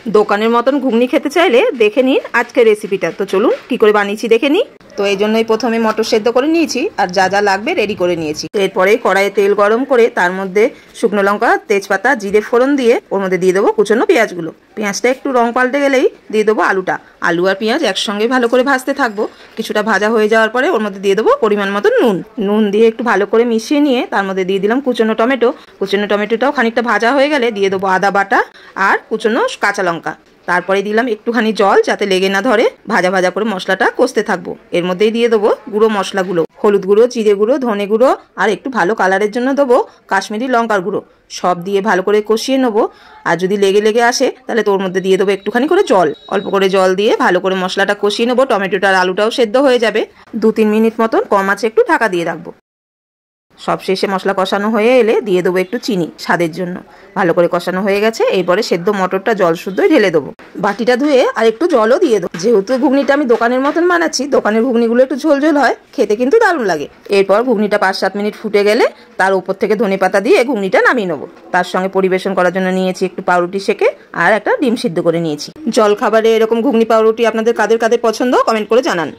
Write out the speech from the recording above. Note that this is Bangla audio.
দোকানের মতন ঘুগনি খেতে চাইলে দেখে নিন আজকের রেসিপিটা। তো চলুন কি করে বানিয়েছি দেখে নিই। তো এই জন্যই প্রথমে মটর সেদ্ধ করে নিয়েছি আর যা যা লাগবে রেডি করে নিয়েছি। এরপরে কড়াইয়ে তেল গরম করে তার মধ্যে শুকনো লঙ্কা, তেজপাতা, জিরে ফোড়ন দিয়ে ওর মধ্যে দিয়ে দেবো কুচনো পেঁয়াজগুলো। পেঁয়াজটা একটু রং পাল্টে গেলেই দিয়ে দেবো আলুটা। আলু আর পেঁয়াজ একসঙ্গে ভালো করে ভাজতে থাকবো। কিছুটা ভাজা হয়ে যাওয়ার পরে ওর মধ্যে দিয়ে দেবো পরিমাণ মতো নুন দিয়ে একটু ভালো করে মিশিয়ে নিয়ে তার মধ্যে দিয়ে দিলাম কুচনো টমেটো। কুচনো টমেটোটাও খানিকটা ভাজা হয়ে গেলে দিয়ে দেবো আদা বাটা আর কুচনো কাঁচা লঙ্কা। তারপরে দিলাম একটুখানি জল যাতে লেগে না ধরে। ভাজা ভাজা করে মশলাটা কষতে থাকবো। এর মধ্যেই দিয়ে দেবো গুঁড়ো মশলাগুলো, হলুদ গুঁড়ো, জিরে গুঁড়ো, ধনে গুঁড়ো আর একটু ভালো কালারের জন্য দেবো কাশ্মীরি লঙ্কার গুঁড়ো। সব দিয়ে ভালো করে কষিয়ে নেবো। আর যদি লেগে আসে তাহলে তোর মধ্যে দিয়ে দেবো একটুখানি করে জল। অল্প করে জল দিয়ে ভালো করে মশলাটা কষিয়ে নেবো। টমেটোটা আর আলুটাও সেদ্ধ হয়ে যাবে। 2-3 মিনিট মতন কম আছে একটু ঢাকা দিয়ে রাখবো। সব শেষে মশলা কষানো হয়ে এলে দিয়ে দেবো একটু চিনি স্বাদের জন্য। ভালো করে কষানো হয়ে গেছে। এরপরে সেদ্ধ মটরটা জল শুদ্ধই ঢেলে দেবো। বাটিটা ধুয়ে আর একটু জলও দিয়ে দেবো। যেহেতু ঘুগনিটা আমি দোকানের মতন বানাচ্ছি, দোকানের ঘুগনিগুলো একটু ঝোল ঝোল হয়, খেতে কিন্তু দারুণ লাগে। এরপর ঘুগনিটা 5-7 মিনিট ফুটে গেলে তার উপর থেকে ধনেপাতা দিয়ে ঘুগনিটা নামিয়ে নেবো। তার সঙ্গে পরিবেশন করার জন্য নিয়েছি একটু পাউরুটি সেকে আর একটা ডিম সিদ্ধ করে নিয়েছি। জল খাবারে এরকম ঘুগনি পাউরুটি আপনাদের কাদের কাদের পছন্দ কমেন্ট করে জানান।